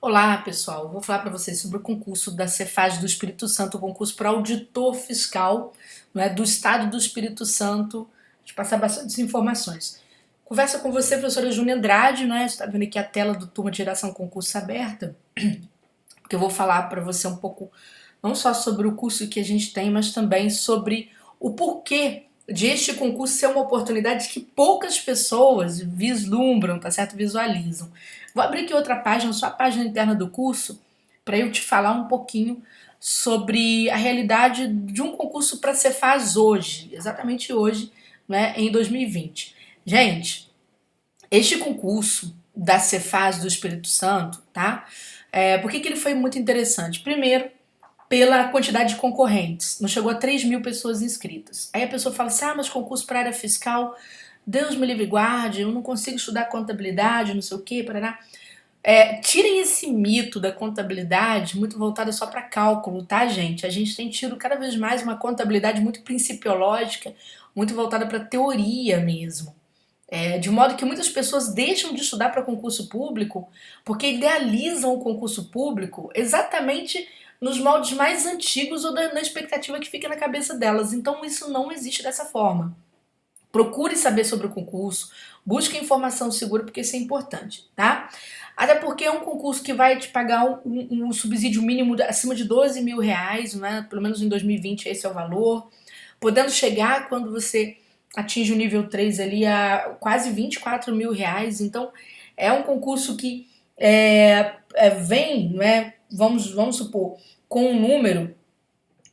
Olá, pessoal. Vou falar para vocês sobre o concurso da Cefaz do Espírito Santo, o concurso para auditor fiscal, do Estado do Espírito Santo. Vou te passar bastante informações. Conversa com você, professora Júnia Andrade, né? Você está vendo aqui a tela do Turma de Geração Concurso aberta, porque eu vou falar para você um pouco, não só sobre o curso que a gente tem, mas também sobre o porquê de este concurso ser uma oportunidade que poucas pessoas vislumbram, tá certo? Visualizam. Vou abrir aqui outra página, só a página interna do curso, para eu te falar um pouquinho sobre a realidade de um concurso para Cefaz hoje, exatamente hoje, né, em 2020. Gente, este concurso da Cefaz do Espírito Santo, tá? Por que ele foi muito interessante? Primeiro, pela quantidade de concorrentes. Não chegou a 3.000 pessoas inscritas. Aí a pessoa fala assim, mas concurso para área fiscal, Deus me livre e guarde, eu não consigo estudar contabilidade, não sei o quê, parará. Tirem esse mito da contabilidade muito voltada só para cálculo, tá, gente? A gente tem tido cada vez mais uma contabilidade muito principiológica, muito voltada para teoria mesmo. De modo que muitas pessoas deixam de estudar para concurso público porque idealizam o concurso público exatamente nos moldes mais antigos ou na expectativa que fica na cabeça delas. Então isso não existe dessa forma. Procure saber sobre o concurso, busque informação segura porque isso é importante, tá? Até porque é um concurso que vai te pagar um subsídio mínimo acima de 12 mil reais, né? Pelo menos em 2020 esse é o valor, podendo chegar quando você atinge o nível 3 ali a quase 24 mil reais. Então é um concurso que vem, né, vamos supor, com um número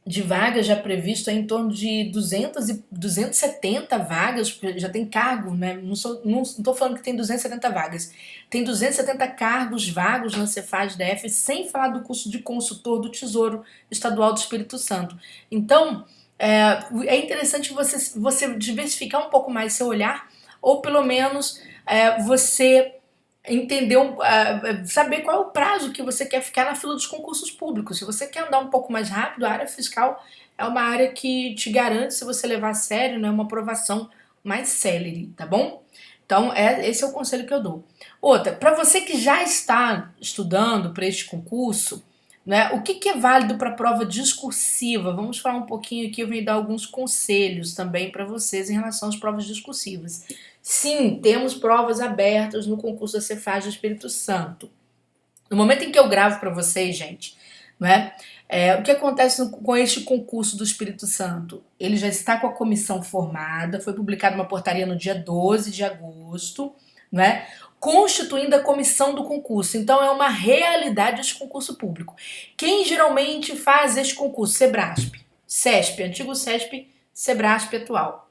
de vagas já previsto em torno de 270 vagas, já tem cargo, né? Não estou falando que tem 270 vagas, tem 270 cargos vagos na Cefaz DF, sem falar do curso de consultor do Tesouro Estadual do Espírito Santo. Então, é interessante você diversificar um pouco mais seu olhar, ou pelo menos você entender, saber qual é o prazo que você quer ficar na fila dos concursos públicos. Se você quer andar um pouco mais rápido, a área fiscal é uma área que te garante, se você levar a sério, né, uma aprovação mais célere, tá bom? Então, esse é o conselho que eu dou. Outra, para você que já está estudando para este concurso, né, o que é válido para a prova discursiva? Vamos falar um pouquinho aqui, eu vou dar alguns conselhos também para vocês em relação às provas discursivas. Sim, temos provas abertas no concurso da Cefaz do Espírito Santo. No momento em que eu gravo para vocês, gente, né, o que acontece com este concurso do Espírito Santo? Ele já está com a comissão formada, foi publicada uma portaria no dia 12 de agosto, né, constituindo a comissão do concurso. Então é uma realidade este concurso público. Quem geralmente faz este concurso? Sebrasp, CESP, antigo CESP, Sebrasp atual.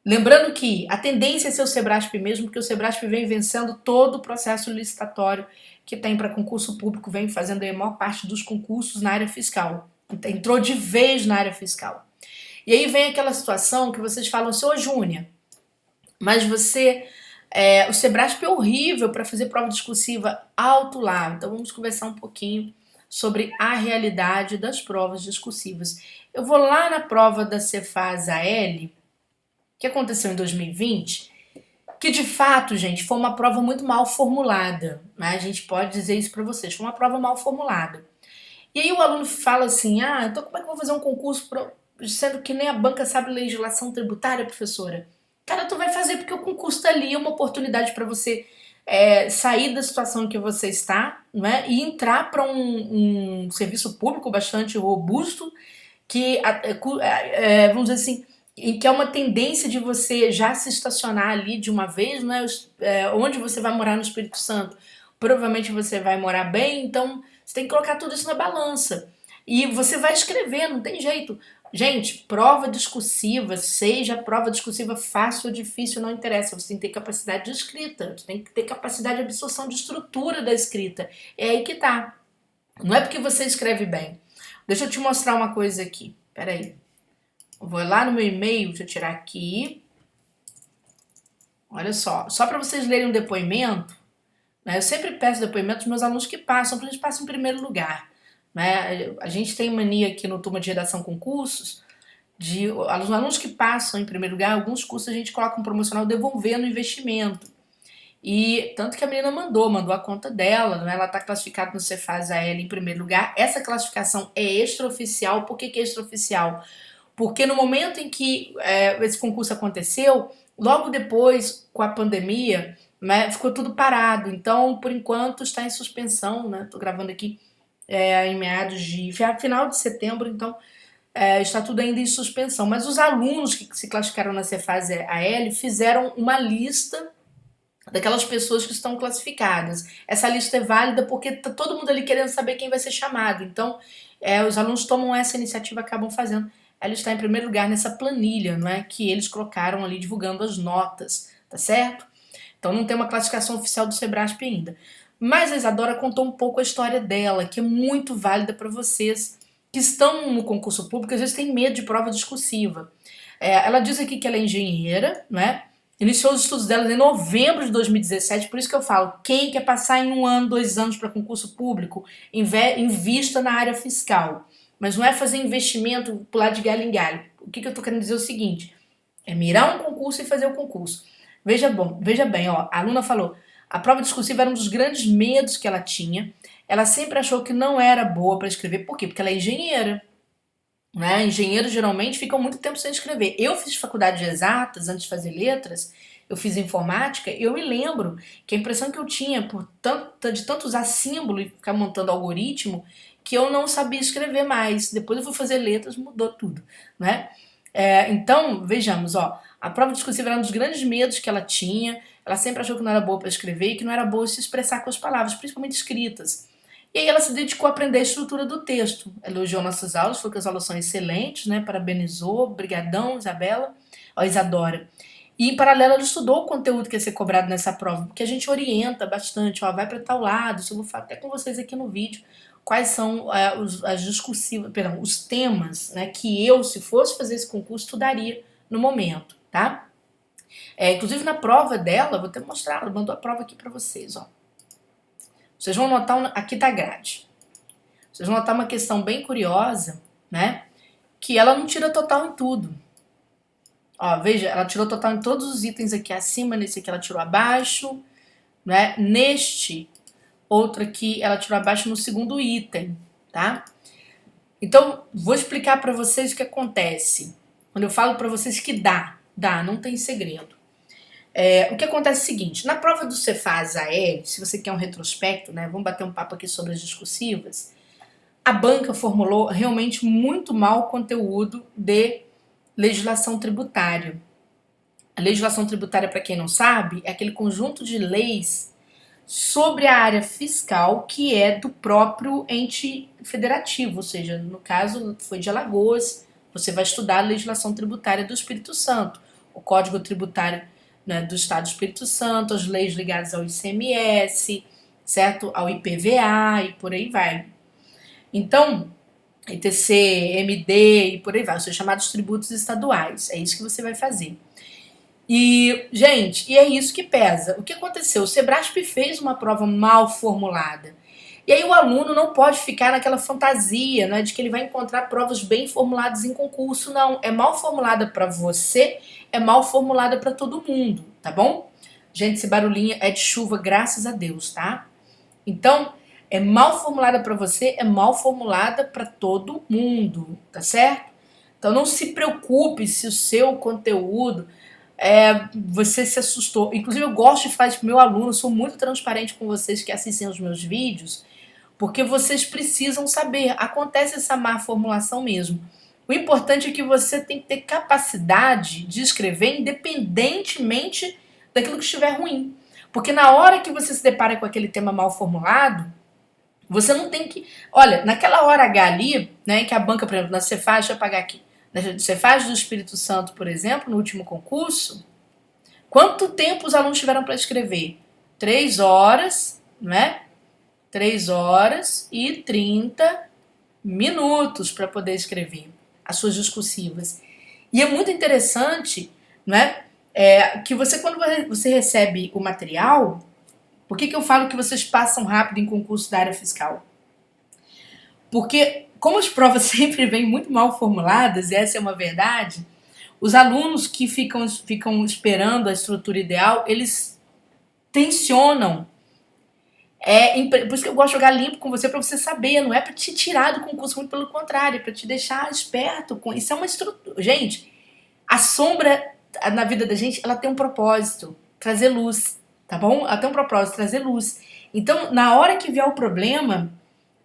Lembrando que a tendência é ser o Sebrasp mesmo, porque o Sebrasp vem vencendo todo o processo licitatório que tem para concurso público, vem fazendo a maior parte dos concursos na área fiscal. Entrou de vez na área fiscal. E aí vem aquela situação que vocês falam assim, ô Júnia, mas o Sebrasp é horrível para fazer prova discursiva alto lá. Então vamos conversar um pouquinho sobre a realidade das provas discursivas. Eu vou lá na prova da Cefaz AL, que aconteceu em 2020, que de fato, gente, foi uma prova muito mal formulada, né? A gente pode dizer isso para vocês, foi uma prova mal formulada. E aí o aluno fala assim, então como é que eu vou fazer um concurso sendo que nem a banca sabe legislação tributária, professora? Cara, tu vai fazer porque o concurso tá ali, é uma oportunidade para você sair da situação em que você está, né? E entrar para um serviço público bastante robusto, que, vamos dizer assim, e que é uma tendência de você já se estacionar ali de uma vez, né? Onde você vai morar no Espírito Santo, provavelmente você vai morar bem, então você tem que colocar tudo isso na balança. E você vai escrever, não tem jeito. Gente, prova discursiva, seja prova discursiva fácil ou difícil, não interessa. Você tem que ter capacidade de escrita, você tem que ter capacidade de absorção de estrutura da escrita. É aí que tá. Não é porque você escreve bem. Deixa eu te mostrar uma coisa aqui. Peraí. Vou lá no meu e-mail, deixa eu tirar aqui. Olha só para vocês lerem um depoimento, né? Eu sempre peço depoimento dos meus alunos que passam, para eles passem em primeiro lugar, né? A gente tem mania aqui no Turma de Redação com Cursos, de alunos que passam em primeiro lugar, alguns cursos a gente coloca um promocional devolvendo o investimento. E tanto que a menina mandou a conta dela, né? Ela está classificada no Cefaz AL em primeiro lugar. Essa classificação é extraoficial. Por que que é extraoficial? Porque no momento em que esse concurso aconteceu, logo depois, com a pandemia, né, ficou tudo parado. Então, por enquanto, está em suspensão, né? Estou gravando aqui em meados de final de setembro, então está tudo ainda em suspensão. Mas os alunos que se classificaram na Cefaz AL fizeram uma lista daquelas pessoas que estão classificadas. Essa lista é válida porque tá todo mundo ali querendo saber quem vai ser chamado. Então, os alunos tomam essa iniciativa, acabam fazendo. Ela está em primeiro lugar nessa planilha, não é, que eles colocaram ali divulgando as notas, tá certo? Então não tem uma classificação oficial do Sebrasp ainda. Mas a Isadora contou um pouco a história dela, que é muito válida para vocês que estão no concurso público, às vezes têm medo de prova discursiva. Ela diz aqui que ela é engenheira, né? Iniciou os estudos dela em novembro de 2017, por isso que eu falo, quem quer passar em 1 ano, 2 anos para concurso público, invista na área fiscal. Mas não é fazer investimento pular de galho em galho. O que eu estou querendo dizer é o seguinte, é mirar um concurso e fazer o concurso. Veja bem, ó, a aluna falou, a prova discursiva era um dos grandes medos que ela tinha. Ela sempre achou que não era boa para escrever. Por quê? Porque ela é engenheira. Né? Engenheiros geralmente ficam muito tempo sem escrever. Eu fiz faculdade de exatas antes de fazer letras, eu fiz informática, e eu me lembro que a impressão que eu tinha de tanto usar símbolo e ficar montando algoritmo, que eu não sabia escrever mais. Depois eu fui fazer letras, mudou tudo. Né? Então, vejamos, ó, a prova discursiva era um dos grandes medos que ela tinha. Ela sempre achou que não era boa para escrever e que não era boa se expressar com as palavras, principalmente escritas. E aí ela se dedicou a aprender a estrutura do texto. Elogiou nossas aulas, falou que as aulas são excelentes, né? Parabenizou, brigadão, Isadora. E em paralelo ela estudou o conteúdo que ia ser cobrado nessa prova, porque a gente orienta bastante, ó, vai para tal lado, isso eu vou falar até com vocês aqui no vídeo, quais são as discursivas, perdão, os temas, né, que eu, se fosse fazer esse concurso, estudaria no momento, tá? Inclusive na prova dela, vou até mostrar, ela mandou a prova aqui para vocês, ó. Vocês vão notar, aqui tá a grade. Vocês vão notar uma questão bem curiosa, né? Que ela não tira total em tudo. Ó, veja, ela tirou total em todos os itens aqui acima, nesse aqui ela tirou abaixo, né? Neste outro aqui ela tirou abaixo no segundo item, tá? Então, vou explicar para vocês o que acontece. Quando eu falo para vocês que dá, não tem segredo. O que acontece é o seguinte, na prova do Cefaz AL, se você quer um retrospecto, né, vamos bater um papo aqui sobre as discursivas, a banca formulou realmente muito mal o conteúdo de legislação tributária. A legislação tributária, para quem não sabe, é aquele conjunto de leis sobre a área fiscal que é do próprio ente federativo, ou seja, no caso foi de Alagoas, você vai estudar a legislação tributária do Espírito Santo, o Código Tributário, né, do Estado do Espírito Santo, as leis ligadas ao ICMS, certo? Ao IPVA e por aí vai. Então, ITC, MD e por aí vai, os chamados tributos estaduais, é isso que você vai fazer. E, gente, é isso que pesa. O que aconteceu? O Sebrasp fez uma prova mal formulada. E aí o aluno não pode ficar naquela fantasia, né, de que ele vai encontrar provas bem formuladas em concurso. Não, é mal formulada para você, é mal formulada para todo mundo, tá bom? Gente, esse barulhinho é de chuva, graças a Deus, tá? Então, é mal formulada para você, é mal formulada para todo mundo, tá certo? Então não se preocupe se o seu conteúdo você se assustou. Inclusive eu gosto de falar isso pro meu aluno, sou muito transparente com vocês que assistem os meus vídeos, porque vocês precisam saber, acontece essa má formulação mesmo. O importante é que você tem que ter capacidade de escrever independentemente daquilo que estiver ruim. Porque na hora que você se depara com aquele tema mal formulado, você não tem que... Olha, naquela hora H ali, né, que a banca, por exemplo, na Cefaz, deixa eu apagar aqui, na Cefaz do Espírito Santo, por exemplo, no último concurso, quanto tempo os alunos tiveram para escrever? 3 horas, né? 3 horas e 30 minutos para poder escrever as suas discursivas. E é muito interessante, né? Que você, quando você recebe o material, por que eu falo que vocês passam rápido em concurso da área fiscal? Porque, como as provas sempre vêm muito mal formuladas, e essa é uma verdade, os alunos que ficam esperando a estrutura ideal, eles tensionam. Por isso que eu gosto de jogar limpo com você, pra você saber. Não é pra te tirar do concurso, muito pelo contrário. É pra te deixar esperto. Isso é uma estrutura. Gente, a sombra na vida da gente, ela tem um propósito. Trazer luz, tá bom? Ela tem um propósito, trazer luz. Então, na hora que vier o problema,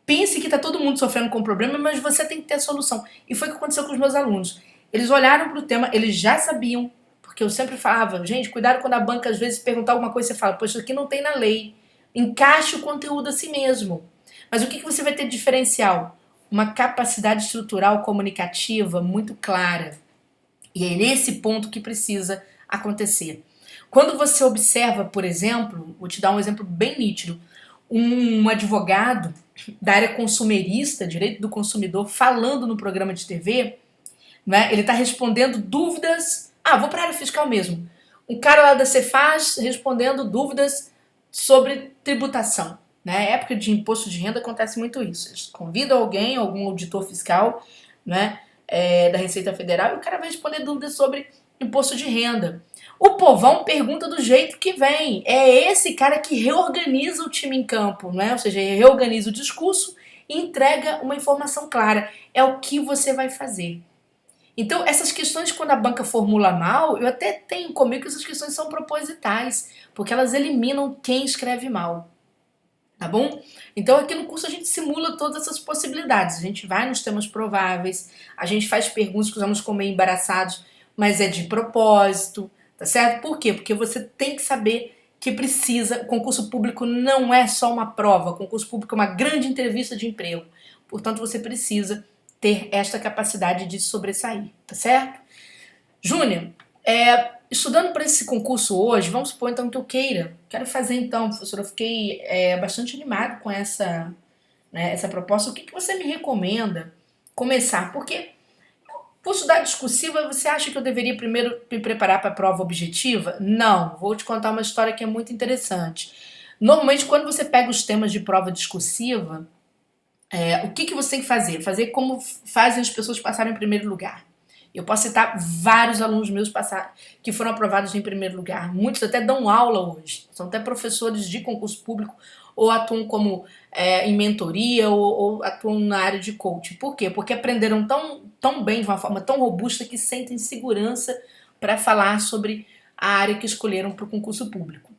pense que tá todo mundo sofrendo com o problema, mas você tem que ter a solução. E foi o que aconteceu com os meus alunos. Eles olharam pro tema, eles já sabiam, porque eu sempre falava, gente, cuidado quando a banca às vezes perguntar alguma coisa, você fala, poxa, isso aqui não tem na lei. Encaixe o conteúdo a si mesmo. Mas o que você vai ter de diferencial? Uma capacidade estrutural comunicativa muito clara. E é nesse ponto que precisa acontecer. Quando você observa, por exemplo, vou te dar um exemplo bem nítido, um advogado da área consumerista, direito do consumidor, falando no programa de TV, né? Ele está respondendo dúvidas. Vou para a área fiscal mesmo. Um cara lá da Cefaz respondendo dúvidas sobre tributação. Na época de imposto de renda acontece muito isso. Eles convidam alguém, algum auditor fiscal, né, da Receita Federal, e o cara vai responder dúvidas sobre imposto de renda. O povão pergunta do jeito que vem. É esse cara que reorganiza o time em campo, né? Ou seja, reorganiza o discurso e entrega uma informação clara. É o que você vai fazer. Então, essas questões, quando a banca formula mal, eu até tenho comigo que essas questões são propositais, porque elas eliminam quem escreve mal. Tá bom? Então, aqui no curso a gente simula todas essas possibilidades. A gente vai nos temas prováveis, a gente faz perguntas que os alunos ficam meio embaraçados, mas é de propósito, tá certo? Por quê? Porque você tem que saber que precisa. O concurso público não é só uma prova, o concurso público é uma grande entrevista de emprego. Portanto, você precisa ter esta capacidade de sobressair, tá certo? Júnior, estudando para esse concurso hoje, vamos supor então que eu quero fazer então, professora, eu fiquei bastante animado com essa proposta. O que você me recomenda começar? Porque por estudar discursiva, você acha que eu deveria primeiro me preparar para a prova objetiva? Não, vou te contar uma história que é muito interessante. Normalmente, quando você pega os temas de prova discursiva, o que você tem que fazer? Fazer como fazem as pessoas passarem em primeiro lugar. Eu posso citar vários alunos meus que foram aprovados em primeiro lugar. Muitos até dão aula hoje. São até professores de concurso público ou atuam como em mentoria ou atuam na área de coaching. Por quê? Porque aprenderam tão bem, de uma forma tão robusta, que sentem segurança para falar sobre a área que escolheram para o concurso público.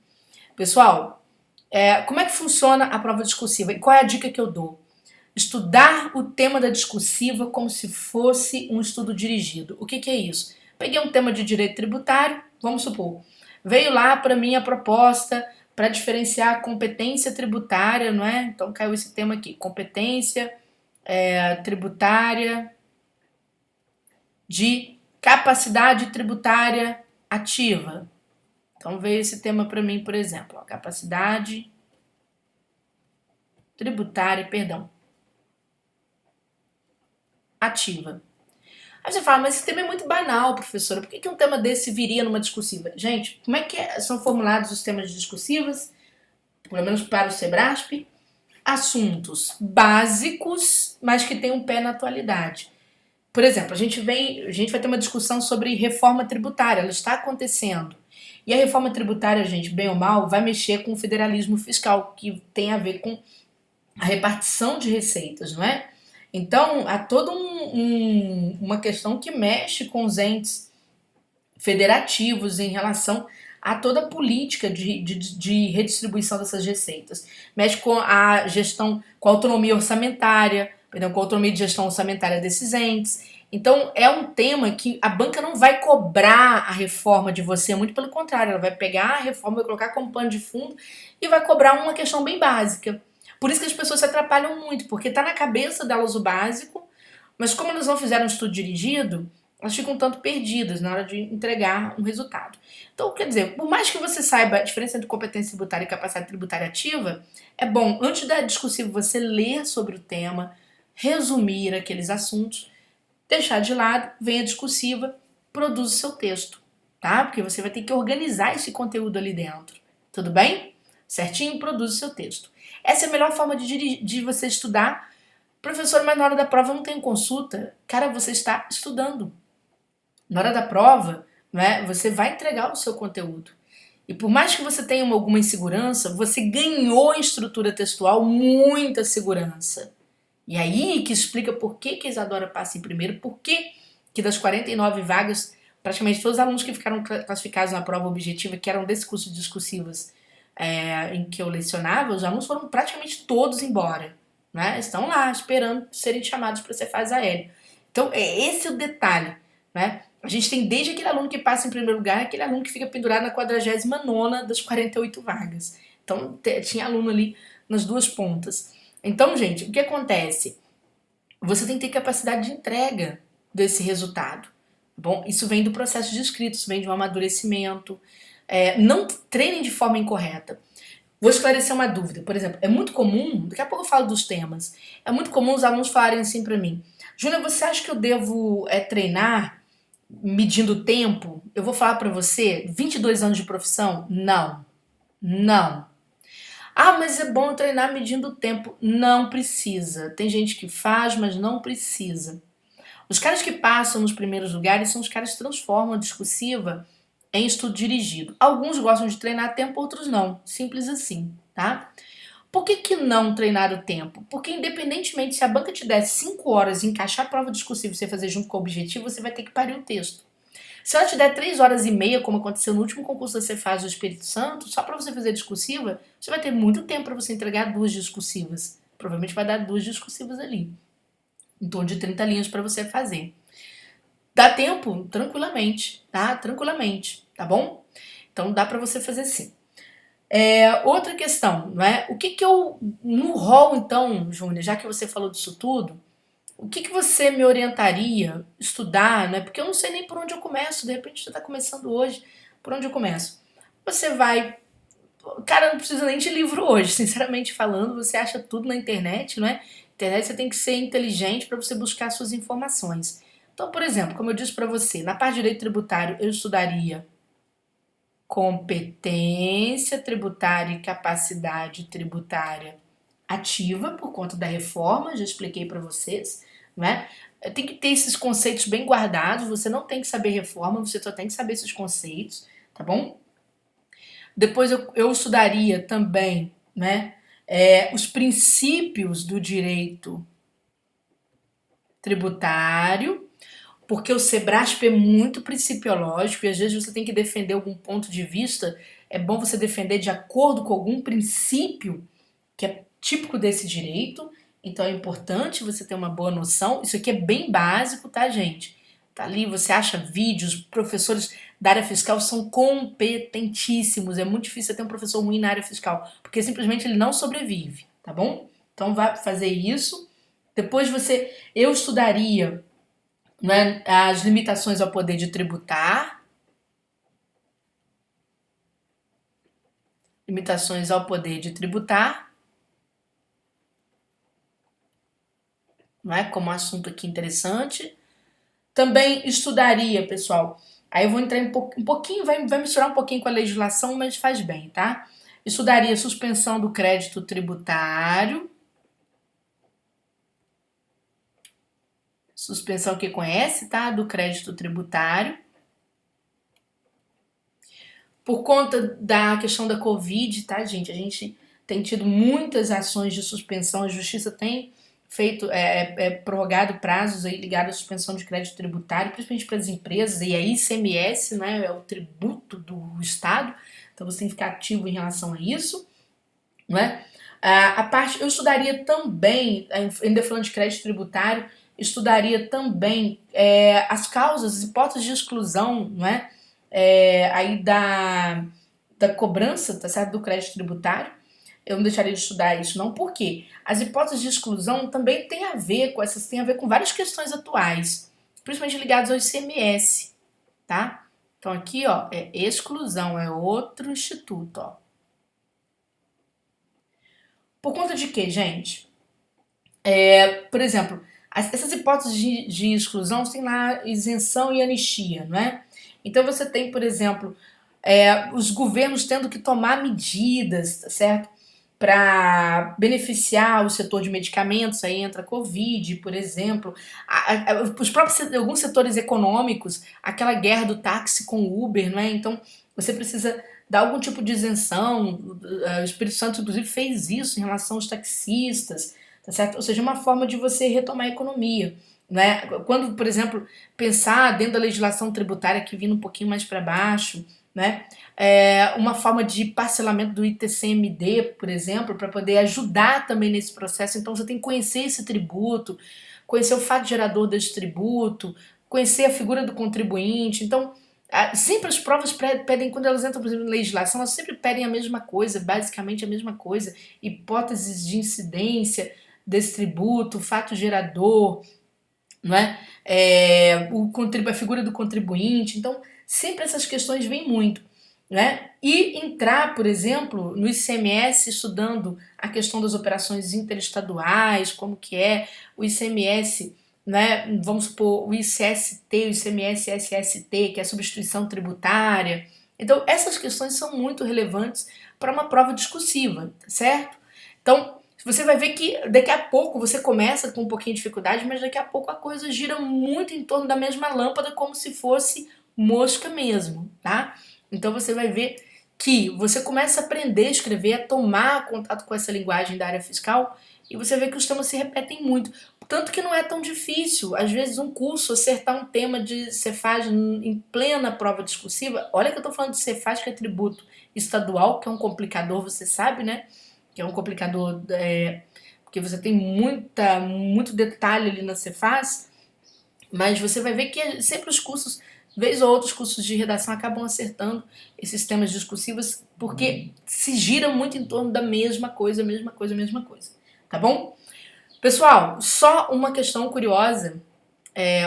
Pessoal, como é que funciona a prova discursiva? E qual é a dica que eu dou? Estudar o tema da discursiva como se fosse um estudo dirigido. O que é isso? Peguei um tema de direito tributário, vamos supor, veio lá para mim a proposta para diferenciar a competência tributária, não é? Então caiu esse tema aqui, competência tributária de capacidade tributária ativa. Então veio esse tema para mim, por exemplo, capacidade tributária, ativa. Aí você fala, mas esse tema é muito banal, professora. Por que um tema desse viria numa discursiva? Gente, como é que são formulados os temas discursivos? Pelo menos para o Sebrasp. Assuntos básicos, mas que têm um pé na atualidade. Por exemplo, a gente vai ter uma discussão sobre reforma tributária. Ela está acontecendo. E a reforma tributária, gente, bem ou mal, vai mexer com o federalismo fiscal, que tem a ver com a repartição de receitas, não é? Então, há toda uma questão que mexe com os entes federativos em relação a toda a política de redistribuição dessas receitas. Mexe com a gestão, com a autonomia orçamentária, com a autonomia de gestão orçamentária desses entes. Então, é um tema que a banca não vai cobrar a reforma de você, muito pelo contrário, ela vai pegar a reforma, vai colocar como pano de fundo e vai cobrar uma questão bem básica. Por isso que as pessoas se atrapalham muito, porque está na cabeça delas o básico, mas como elas não fizeram um estudo dirigido, elas ficam um tanto perdidas na hora de entregar um resultado. Então, quer dizer, por mais que você saiba a diferença entre competência tributária e capacidade tributária ativa, é bom, antes da discursiva, você ler sobre o tema, resumir aqueles assuntos, deixar de lado, vem a discursiva, produz o seu texto, tá? Porque você vai ter que organizar esse conteúdo ali dentro, tudo bem? Certinho, produz o seu texto. Essa é a melhor forma de você estudar. Professor, mas na hora da prova eu não tenho consulta. Cara, você está estudando. Na hora da prova, né, você vai entregar o seu conteúdo. E por mais que você tenha alguma insegurança, você ganhou em estrutura textual muita segurança. E aí que explica por que que a Isadora passa em primeiro, por que das 49 vagas, praticamente todos os alunos que ficaram classificados na prova objetiva, que eram desse curso de discursivas em que eu lecionava, os alunos foram praticamente todos embora. Né? Estão lá esperando serem chamados para ser fase aérea. Então, é esse o detalhe. Né? A gente tem desde aquele aluno que passa em primeiro lugar, aquele aluno que fica pendurado na 49ª das 48 vagas. Então, tinha aluno ali nas duas pontas. Então, gente, o que acontece? Você tem que ter capacidade de entrega desse resultado. Tá bom? Isso vem do processo de escrita, isso vem de um amadurecimento. Não treinem de forma incorreta. Vou esclarecer uma dúvida. Por exemplo, é muito comum, daqui a pouco eu falo dos temas, é muito comum os alunos falarem assim para mim: Júlia, você acha que eu devo treinar medindo o tempo? Eu vou falar para você, 22 anos de profissão? Não. Não. Ah, mas é bom treinar medindo o tempo. Não precisa. Tem gente que faz, mas não precisa. Os caras que passam nos primeiros lugares são os caras que transformam a discursiva em estudo dirigido. Alguns gostam de treinar tempo, outros não. Simples assim, tá? Por que não treinar o tempo? Porque independentemente se a banca te der 5 horas e encaixar a prova discursiva e você fazer junto com o objetivo, você vai ter que parir o texto. Se ela te der 3 horas e meia, como aconteceu no último concurso da Cefaz do Espírito Santo, só para você fazer discursiva, você vai ter muito tempo para você entregar 2 discursivas. Provavelmente vai dar 2 discursivas ali. Em torno de 30 linhas para você fazer. Dá tempo? Tranquilamente, tá? Tranquilamente, tá bom? Então dá para você fazer sim. Outra questão, não é? O que eu, no rol então, Júnior, já que você falou disso tudo, o que você me orientaria a estudar, né? Porque eu não sei nem por onde eu começo, de repente você está começando hoje, por onde eu começo? Você vai... Cara, não precisa nem de livro hoje, sinceramente falando, você acha tudo na internet, não é? Internet você tem que ser inteligente para você buscar suas informações. Então, por exemplo, como eu disse para você, na parte de direito tributário eu estudaria competência tributária e capacidade tributária ativa por conta da reforma, já expliquei para vocês, né? Tem que ter esses conceitos bem guardados, você não tem que saber reforma, você só tem que saber esses conceitos, tá bom? Depois eu estudaria também, né, os princípios do direito tributário, porque o Sebrasp é muito principiológico e às vezes você tem que defender algum ponto de vista, é bom você defender de acordo com algum princípio que é típico desse direito, então é importante você ter uma boa noção. Isso aqui é bem básico, tá, gente? Tá ali, você acha vídeos, professores da área fiscal são competentíssimos, é muito difícil você ter um professor ruim na área fiscal, porque simplesmente ele não sobrevive, tá bom? Então vai fazer isso. Depois eu estudaria, né, as limitações ao poder de tributar, limitações ao poder de tributar, não é? Como assunto aqui interessante. Também estudaria, pessoal. Aí eu vou entrar um pouquinho, vai misturar um pouquinho com a legislação, mas faz bem, tá? Estudaria suspensão do crédito tributário. Suspensão que conhece, tá? Do crédito tributário. Por conta da questão da Covid, tá, gente? A gente tem tido muitas ações de suspensão, a Justiça tem feito, prorrogado prazos aí ligados à suspensão de crédito tributário, principalmente para as empresas, e a ICMS, né, é o tributo do Estado, então você tem que ficar ativo em relação a isso, né? Eu estudaria também, ainda falando de crédito tributário, estudaria também as causas, as hipóteses de exclusão, não é? Aí da cobrança, tá certo? Do crédito tributário. Eu não deixaria de estudar isso, não. Por quê? As hipóteses de exclusão também têm a ver com várias questões atuais, principalmente ligadas ao ICMS, tá? Então aqui, ó, é exclusão, é outro instituto, ó. Por conta de quê, gente? Por exemplo, essas hipóteses de exclusão têm lá isenção e anistia, não é? Então você tem, por exemplo, os governos tendo que tomar medidas, tá certo? Para beneficiar o setor de medicamentos, aí entra a Covid, por exemplo, os próprios alguns setores econômicos, aquela guerra do táxi com o Uber, não é? Então você precisa dar algum tipo de isenção. O Espírito Santo, inclusive, fez isso em relação aos taxistas, tá certo? Ou seja, uma forma de você retomar a economia. Né? Quando, por exemplo, pensar dentro da legislação tributária que vindo um pouquinho mais para baixo, né? Uma forma de parcelamento do ITCMD, por exemplo, para poder ajudar também nesse processo. Então você tem que conhecer esse tributo, conhecer o fato gerador desse tributo, conhecer a figura do contribuinte. Então, sempre as provas pedem, quando elas entram, por exemplo, em legislação, elas sempre pedem a mesma coisa, basicamente a mesma coisa, hipóteses de incidência desse tributo, fato gerador, não é? A figura do contribuinte. Então, sempre essas questões vêm muito. Né? E entrar, por exemplo, no ICMS estudando a questão das operações interestaduais, como que é o ICMS, né? Vamos supor o ICST, o ICMS SST, que é a substituição tributária. Então, essas questões são muito relevantes para uma prova discursiva, certo? Então, você vai ver que daqui a pouco você começa com um pouquinho de dificuldade, mas daqui a pouco a coisa gira muito em torno da mesma lâmpada, como se fosse mosca mesmo, tá? Então você vai ver que você começa a aprender a escrever, a tomar contato com essa linguagem da área fiscal, e você vê que os temas se repetem muito. Tanto que não é tão difícil, às vezes, um curso acertar um tema de Cefaz em plena prova discursiva. Olha que eu estou falando de Cefaz, que é tributo estadual, que é um complicador, você sabe, né? Que é um complicador, porque você tem muito detalhe ali na Cefaz, mas você vai ver que sempre os cursos, vez ou outros cursos de redação acabam acertando esses temas discursivos, porque se giram muito em torno da mesma coisa, mesma coisa, mesma coisa. Tá bom? Pessoal, só uma questão curiosa.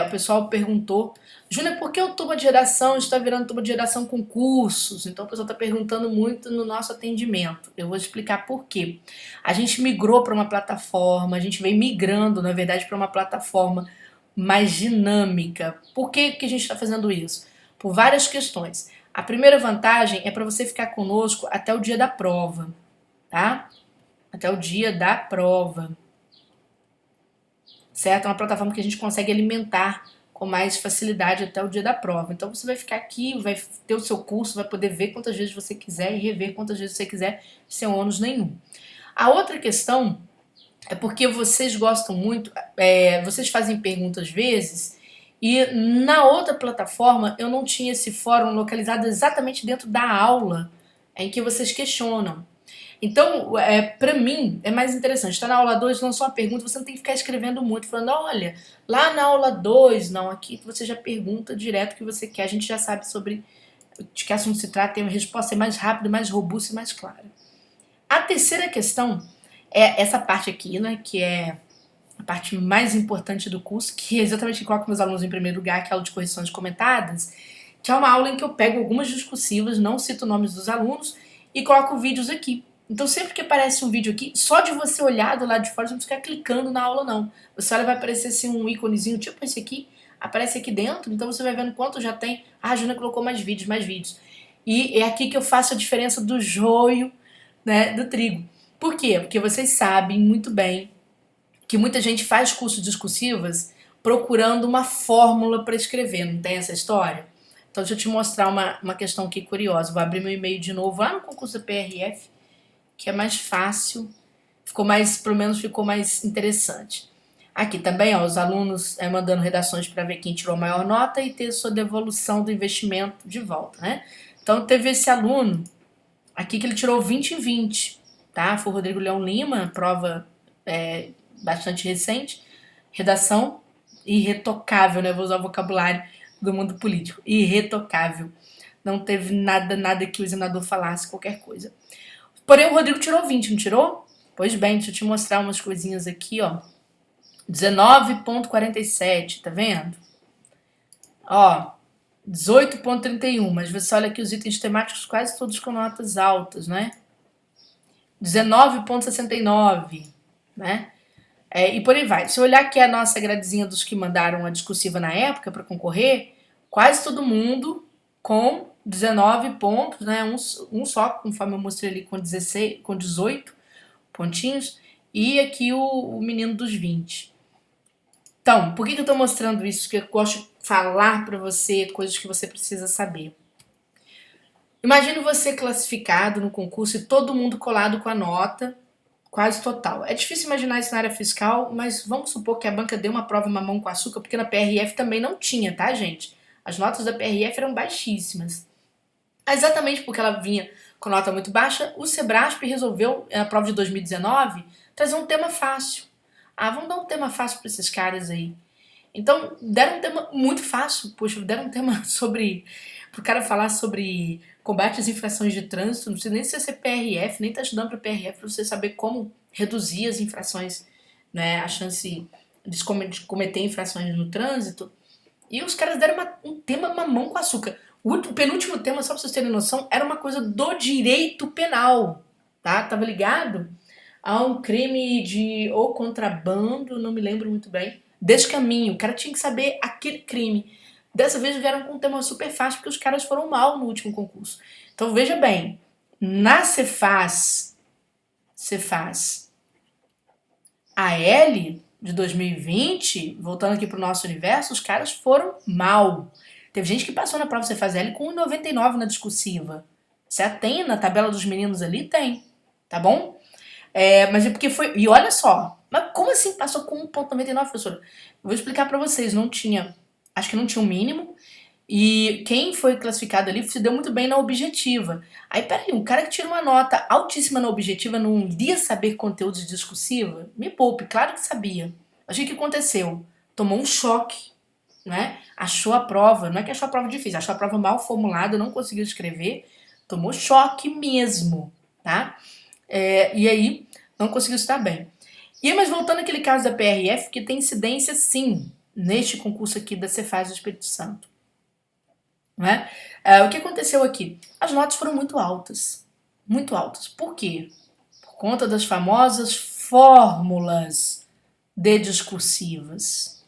O pessoal perguntou, Júnior, por que o turma de redação está virando turma de redação com cursos? Então o pessoal está perguntando muito no nosso atendimento. Eu vou explicar por quê. A gente migrou para uma plataforma, a gente vem migrando, na verdade, para uma plataforma mais dinâmica. Por que a gente está fazendo isso? Por várias questões. A primeira vantagem é para você ficar conosco até o dia da prova, tá? Até o dia da prova. Certo? É uma plataforma que a gente consegue alimentar com mais facilidade até o dia da prova. Então você vai ficar aqui, vai ter o seu curso, vai poder ver quantas vezes você quiser e rever quantas vezes você quiser, sem ônus nenhum. A outra questão é porque vocês gostam muito, vocês fazem perguntas às vezes, e na outra plataforma eu não tinha esse fórum localizado exatamente dentro da aula em que vocês questionam. Então, para mim, é mais interessante. Está na aula 2, lançou uma pergunta, você não tem que ficar escrevendo muito, falando, olha, lá na aula 2, não, aqui você já pergunta direto o que você quer, a gente já sabe sobre de que assunto se trata, tem uma resposta mais rápida, mais robusta e mais clara. A terceira questão é essa parte aqui, né, que é a parte mais importante do curso, que é exatamente que coloco meus alunos em primeiro lugar, que é a aula de correções comentadas, que é uma aula em que eu pego algumas discursivas, não cito nomes dos alunos, e coloco vídeos aqui. Então, sempre que aparece um vídeo aqui, só de você olhar do lado de fora, você não ficar clicando na aula, não. Você olha, vai aparecer assim um íconezinho, tipo esse aqui, aparece aqui dentro, então você vai vendo quanto já tem. Ah, a Juna colocou mais vídeos, mais vídeos. E é aqui que eu faço a diferença do joio, né, do trigo. Por quê? Porque vocês sabem muito bem que muita gente faz cursos discursivas procurando uma fórmula para escrever, não tem essa história? Então, deixa eu te mostrar uma questão aqui curiosa. Vou abrir meu e-mail de novo lá no concurso da PRF, que é mais fácil, pelo menos ficou mais interessante. Aqui também, ó, os alunos mandando redações para ver quem tirou a maior nota e ter sua devolução do investimento de volta, né? Então teve esse aluno aqui que ele tirou 20 em 20, tá? Foi o Rodrigo Leão Lima, prova bastante recente, redação irretocável, né? Vou usar o vocabulário do mundo político, irretocável. Não teve nada que o examinador falasse, qualquer coisa. Porém, o Rodrigo tirou 20, não tirou? Pois bem, deixa eu te mostrar umas coisinhas aqui, ó. 19,47, tá vendo? Ó, 18,31, mas você olha aqui os itens temáticos quase todos com notas altas, né? 19,69, né? E por aí vai. Se eu olhar aqui a nossa gradezinha dos que mandaram a discursiva na época para concorrer, quase todo mundo com 19 pontos, né? Um só, conforme eu mostrei ali, com 16, com 18 pontinhos, e aqui o menino dos 20. Então, por que eu estou mostrando isso? Porque eu gosto de falar para você coisas que você precisa saber. Imagine você classificado no concurso e todo mundo colado com a nota quase total. É difícil imaginar isso na área fiscal, mas vamos supor que a banca deu uma prova mamão com açúcar, porque na PRF também não tinha, tá, gente? As notas da PRF eram baixíssimas. Exatamente porque ela vinha com nota muito baixa, o Sebrasp resolveu, na prova de 2019, trazer um tema fácil. Ah, vamos dar um tema fácil para esses caras aí. Então, deram um tema muito fácil. Poxa, deram um tema sobre... Pro cara falar sobre combate às infrações de trânsito, não precisa nem ser PRF, nem tá estudando para PRF, para você saber como reduzir as infrações, né, a chance de cometer infrações no trânsito. E os caras deram um tema mamão com açúcar. O penúltimo tema, só pra vocês terem noção, era uma coisa do direito penal, tá? Tava ligado a um crime de ou contrabando, não me lembro muito bem, descaminho. O cara tinha que saber aquele crime. Dessa vez vieram com um tema super fácil, porque os caras foram mal no último concurso. Então veja bem, na Cefaz AL de 2020, voltando aqui pro nosso universo, os caras foram mal. Teve gente que passou na prova Cefaz AL com 1,99 na discursiva. Você tem na tabela dos meninos ali? Tem, tá bom? Mas é porque foi... E olha só, mas como assim passou com 1,99, professora? Eu vou explicar pra vocês, não tinha... Acho que não tinha um mínimo. E quem foi classificado ali se deu muito bem na objetiva. Aí, peraí, um cara que tira uma nota altíssima na objetiva não iria saber conteúdo de discursiva? Me poupe, claro que sabia. Mas o que aconteceu? Tomou um choque, né? Achou a prova, não é que achou a prova difícil, achou a prova mal formulada, não conseguiu escrever, tomou choque mesmo, tá? E aí, não conseguiu estudar bem. E aí, mas voltando àquele caso da PRF, que tem incidência, sim, neste concurso aqui da Cefaz do Espírito Santo. Né? O que aconteceu aqui? As notas foram muito altas. Muito altas. Por quê? Por conta das famosas fórmulas de discursivas.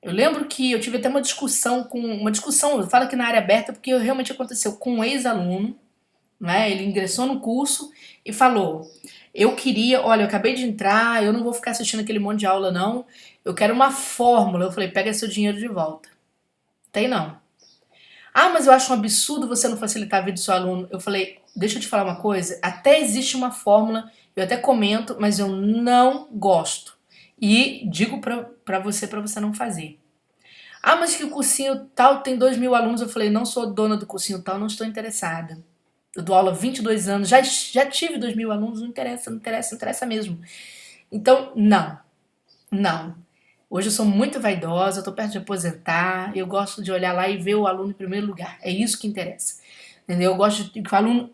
Eu lembro que eu tive até uma discussão, eu falo aqui na área aberta porque realmente aconteceu com um ex-aluno, né? Ele ingressou no curso e falou: eu queria, olha, eu acabei de entrar, eu não vou ficar assistindo aquele monte de aula não, eu quero uma fórmula. Eu falei: pega seu dinheiro de volta. Tem não. Ah, mas eu acho um absurdo você não facilitar a vida do seu aluno. Eu falei: deixa eu te falar uma coisa, até existe uma fórmula, eu até comento, mas eu não gosto. E digo pra você não fazer. Ah, mas que o cursinho tal tem 2.000 alunos. Eu falei: não sou dona do cursinho tal, não estou interessada. Eu dou aula há 22 anos, já tive 2.000 alunos, não interessa mesmo. Então, não. Hoje eu sou muito vaidosa, eu tô perto de aposentar, eu gosto de olhar lá e ver o aluno em primeiro lugar. É isso que interessa. Entendeu? Eu gosto de que o aluno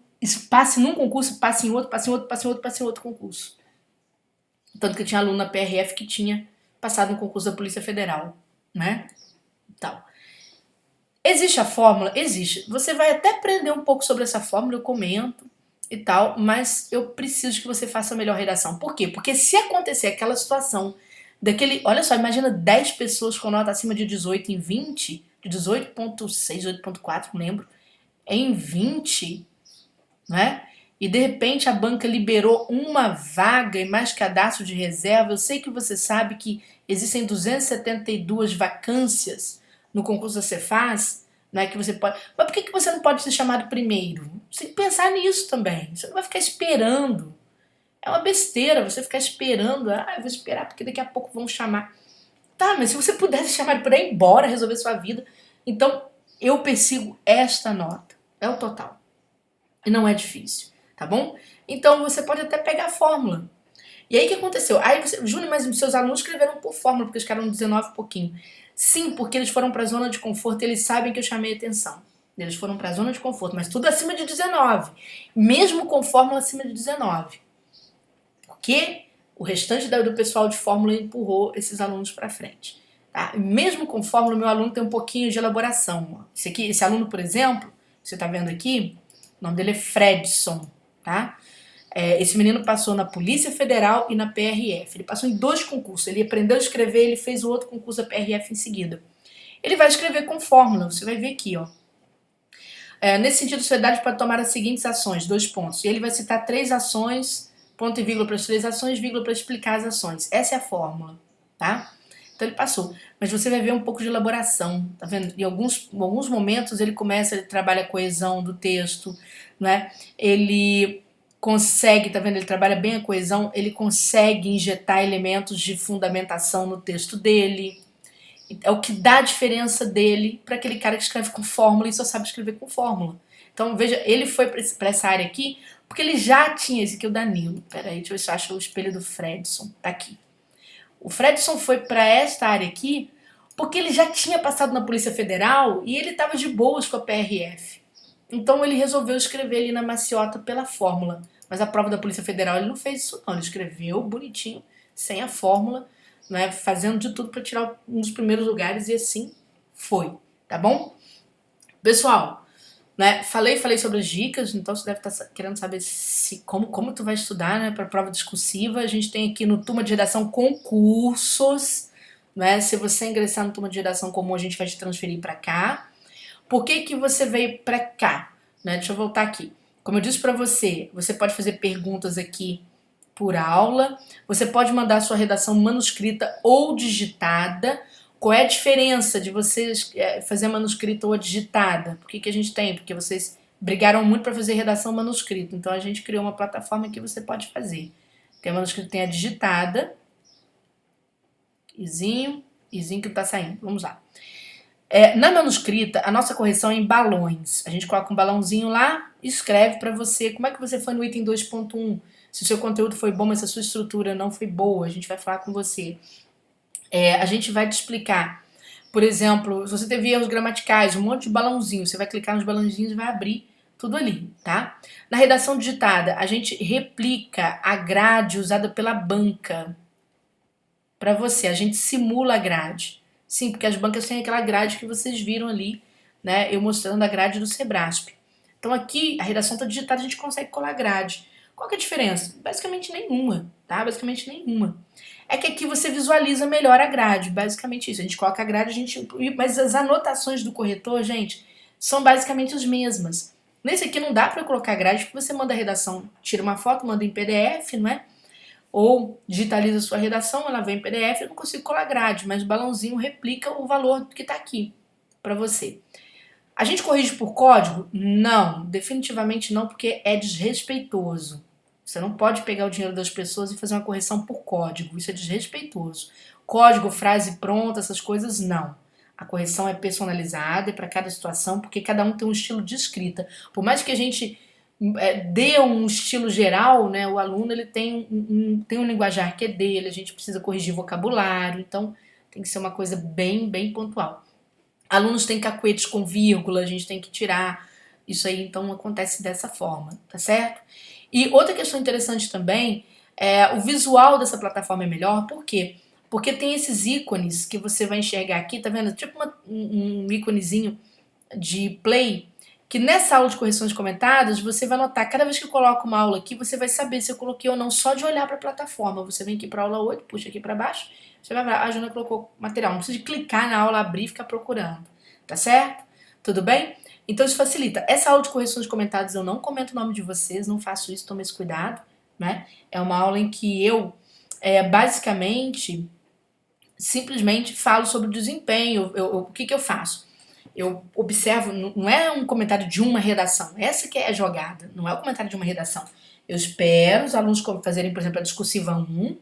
passe num concurso, passe em outro, passe em outro, passe em outro, passe em outro concurso. Tanto que eu tinha aluno na PRF que tinha passado no concurso da Polícia Federal, né? Tal. Existe a fórmula? Existe. Você vai até aprender um pouco sobre essa fórmula, eu comento e tal, mas eu preciso que você faça a melhor redação. Por quê? Porque se acontecer aquela situação daquele... Olha só, imagina 10 pessoas com nota acima de 18 em 20, de 18,6, 18,4, não lembro, em 20, né? E de repente a banca liberou uma vaga e mais cadastro de reserva. Eu sei que você sabe que existem 272 vacâncias no concurso da Cefaz, né, que você pode... Mas por que você não pode ser chamado primeiro? Você tem que pensar nisso também. Você não vai ficar esperando. É uma besteira você ficar esperando. Ah, eu vou esperar porque daqui a pouco vão chamar. Tá, mas se você pudesse chamar para ir embora, resolver sua vida. Então, eu persigo esta nota. É o total. E não é difícil, tá bom? Então, você pode até pegar a fórmula. E aí, o que aconteceu? Aí, Júnior, mas seus alunos escreveram por fórmula, porque eles ficaram 19 e pouquinho. Sim, porque eles foram para a zona de conforto e eles sabem que eu chamei atenção. Eles foram para a zona de conforto, mas tudo acima de 19. Mesmo com fórmula acima de 19. Porque o restante do pessoal de fórmula empurrou esses alunos para frente. Tá? Mesmo com fórmula, meu aluno tem um pouquinho de elaboração. Esse aluno, por exemplo, você está vendo aqui, o nome dele é Fredson, tá? Esse menino passou na Polícia Federal e na PRF. Ele passou em 2 concursos. Ele aprendeu a escrever, ele fez o outro concurso da PRF em seguida. Ele vai escrever com fórmula, você vai ver aqui, ó. Nesse sentido, a sociedade pode tomar as seguintes ações, 2 pontos. E ele vai citar 3 ações, ponto e vírgula para as 3 ações, vírgula para explicar as ações. Essa é a fórmula, tá? Então ele passou. Mas você vai ver um pouco de elaboração, tá vendo? Em alguns momentos ele trabalha a coesão do texto, né? Ele consegue, tá vendo? Ele trabalha bem a coesão, ele consegue injetar elementos de fundamentação no texto dele. É o que dá a diferença dele para aquele cara que escreve com fórmula e só sabe escrever com fórmula. Então, veja, ele foi para essa área aqui porque ele já tinha esse aqui, o Danilo. Peraí, deixa eu ver se eu acho o espelho do Fredson. Tá aqui. O Fredson foi para esta área aqui porque ele já tinha passado na Polícia Federal e ele estava de boas com a PRF. Então ele resolveu escrever ali na maciota pela fórmula. Mas a prova da Polícia Federal ele não fez isso não, ele escreveu bonitinho, sem a fórmula, né, fazendo de tudo para tirar um dos primeiros lugares e assim foi, tá bom? Pessoal, né, falei sobre as dicas, então você deve estar querendo saber como tu vai estudar, né, para a prova discursiva. A gente tem aqui no Turma de Redação concursos, né? Se você ingressar no Turma de Redação comum, a gente vai te transferir para cá. Por que você veio para cá? Né? Deixa eu voltar aqui. Como eu disse para você, você pode fazer perguntas aqui por aula, você pode mandar sua redação manuscrita ou digitada. Qual é a diferença de vocês fazer manuscrita ou digitada? Por que a gente tem? Porque vocês brigaram muito para fazer redação manuscrita, então a gente criou uma plataforma que você pode fazer. Tem a manuscrita, tem a digitada. Izinho que tá saindo. Vamos lá. Na manuscrita, a nossa correção é em balões. A gente coloca um balãozinho lá e escreve para você como é que você foi no item 2.1. Se o seu conteúdo foi bom, mas se a sua estrutura não foi boa, a gente vai falar com você. A gente vai te explicar. Por exemplo, se você teve erros gramaticais, um monte de balãozinho, você vai clicar nos balãozinhos e vai abrir tudo ali, tá? Na redação digitada, a gente replica a grade usada pela banca para você. A gente simula a grade. Sim, porque as bancas têm aquela grade que vocês viram ali, né? Eu mostrando a grade do Sebrasp. Então aqui, a redação está digitada, a gente consegue colar grade. Qual que é a diferença? Basicamente nenhuma, tá? Basicamente nenhuma. É que aqui você visualiza melhor a grade, basicamente isso. A gente coloca a grade, mas as anotações do corretor, gente, são basicamente as mesmas. Nesse aqui não dá para colocar grade, porque você manda a redação, tira uma foto, manda em PDF, não é? Ou digitaliza a sua redação, ela vem em PDF, eu não consigo colar grade, mas o balãozinho replica o valor que está aqui para você. A gente corrige por código? Não, definitivamente não, porque é desrespeitoso. Você não pode pegar o dinheiro das pessoas e fazer uma correção por código, isso é desrespeitoso. Código, frase pronta, essas coisas, não. A correção é personalizada, é para cada situação, porque cada um tem um estilo de escrita. Por mais que a gente dê um estilo geral, né, o aluno ele tem um linguajar que é dele, a gente precisa corrigir vocabulário, então tem que ser uma coisa bem, bem pontual. Alunos têm cacuetes com vírgula, a gente tem que tirar isso aí, então acontece dessa forma, tá certo? E outra questão interessante também o visual dessa plataforma é melhor, por quê? Porque tem esses ícones que você vai enxergar aqui, tá vendo? Tipo um íconezinho de play, que nessa aula de correções comentadas, você vai notar, cada vez que eu coloco uma aula aqui, você vai saber se eu coloquei ou não só de olhar para a plataforma. Você vem aqui para a aula 8, puxa aqui para baixo, você vai ver, a Juna colocou material. Não precisa de clicar na aula, abrir e ficar procurando. Tá certo? Tudo bem? Então isso facilita. Essa aula de correções comentadas eu não comento o nome de vocês, não faço isso, tome esse cuidado, né? É uma aula em que eu, basicamente, simplesmente falo sobre o desempenho. O que eu faço? Eu observo, não é um comentário de uma redação, essa que é a jogada, não é o comentário de uma redação. Eu espero os alunos fazerem, por exemplo, a discursiva 1,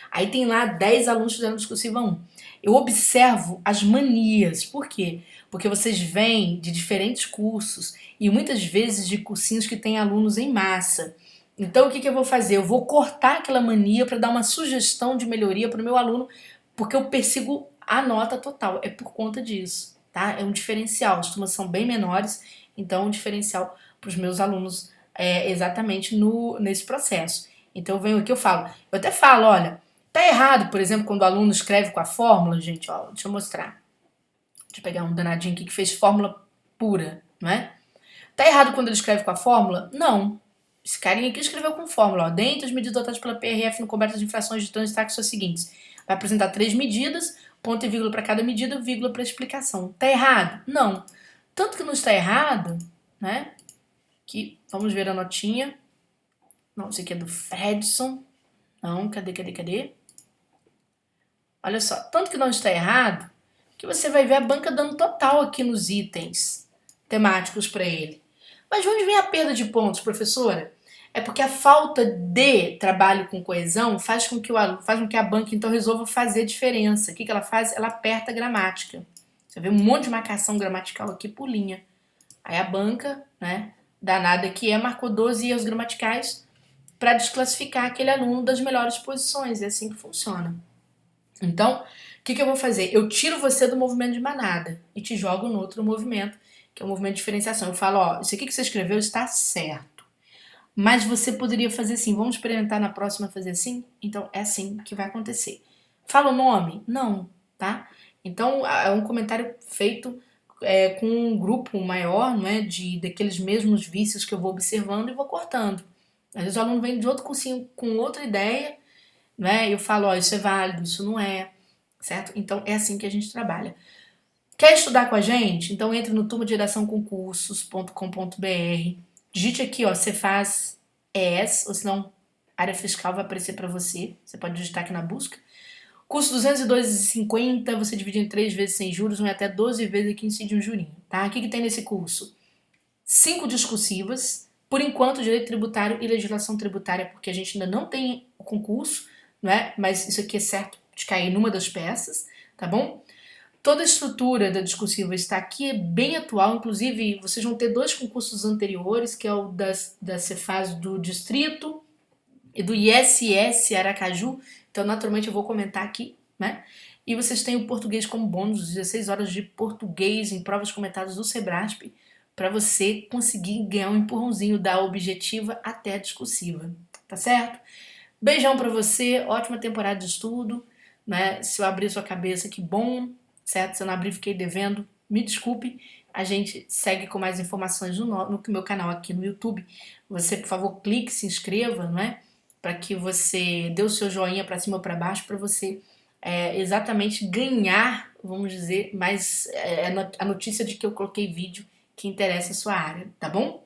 aí tem lá 10 alunos fazendo a discursiva 1. Eu observo as manias, por quê? Porque vocês vêm de diferentes cursos e muitas vezes de cursinhos que têm alunos em massa. Então o que eu vou fazer? Eu vou cortar aquela mania para dar uma sugestão de melhoria para o meu aluno, porque eu persigo a nota total, é por conta disso. Tá? É um diferencial, as turmas são bem menores, então é um diferencial para os meus alunos exatamente nesse processo. Então eu venho aqui, eu até falo, olha, tá errado, por exemplo, quando o aluno escreve com a fórmula, gente, ó, deixa eu mostrar. Deixa eu pegar um danadinho aqui que fez fórmula pura, não é? Tá errado quando ele escreve com a fórmula? Não. Esse carinha aqui escreveu com fórmula, ó, dentre as medidas adotadas pela PRF no coberto de infrações de trânsito, destaque são as seguintes. Vai apresentar 3 medidas, ponto e vírgula para cada medida, vírgula para explicação. Tá errado? Não. Tanto que não está errado, né? Que vamos ver a notinha. Não, isso aqui é do Fredson. Não, cadê? Olha só, tanto que não está errado, que você vai ver a banca dando total aqui nos itens temáticos para ele. Mas de onde vem a perda de pontos, professora? É porque a falta de trabalho com coesão faz com que o aluno, faz com que a banca então resolva fazer diferença. O que ela faz? Ela aperta a gramática. Você vê um monte de marcação gramatical aqui por linha. Aí a banca, né, danada que é, marcou 12 erros gramaticais para desclassificar aquele aluno das melhores posições. É assim que funciona. Então, o que eu vou fazer? Eu tiro você do movimento de manada e te jogo no outro movimento, que é o movimento de diferenciação. Eu falo, ó, isso aqui que você escreveu está certo, mas você poderia fazer assim. Vamos experimentar na próxima fazer assim? Então, é assim que vai acontecer. Fala o nome? Não, tá? Então, é um comentário feito com um grupo maior, não é, daqueles mesmos vícios que eu vou observando e vou cortando. Às vezes o aluno vem de outro cursinho com outra ideia, né? Eu falo, ó, isso é válido, isso não é, certo? Então é assim que a gente trabalha. Quer estudar com a gente? Então entre no turmadegeraçãoconcursos.com.br, digite aqui, ó, Cefaz ES, ou senão área fiscal vai aparecer para você. Você pode digitar aqui na busca. Custo R$ 202,50, você divide em 3 vezes sem juros, vai até 12 vezes aqui incide um jurinho, tá? O que tem nesse curso? 5 discursivas, por enquanto direito tributário e legislação tributária, porque a gente ainda não tem o concurso, não é? Mas isso aqui é certo de cair numa das peças, tá bom? Toda a estrutura da discursiva está aqui, é bem atual, inclusive vocês vão ter 2 concursos anteriores, que é o da Cefaz do Distrito e do ISS Aracaju, então naturalmente eu vou comentar aqui, né? E vocês têm o português como bônus, 16 horas de português em provas comentadas do Sebrasp, para você conseguir ganhar um empurrãozinho da objetiva até a discursiva, tá certo? Beijão para você, ótima temporada de estudo, né? Se eu abrir sua cabeça, que bom, certo? Se eu não abrir, fiquei devendo, me desculpe. A gente segue com mais informações no meu canal aqui no YouTube. Você, por favor, clique, se inscreva, não é? Para que você dê o seu joinha para cima ou para baixo, para você exatamente ganhar, vamos dizer, mais a notícia de que eu coloquei vídeo que interessa a sua área, tá bom?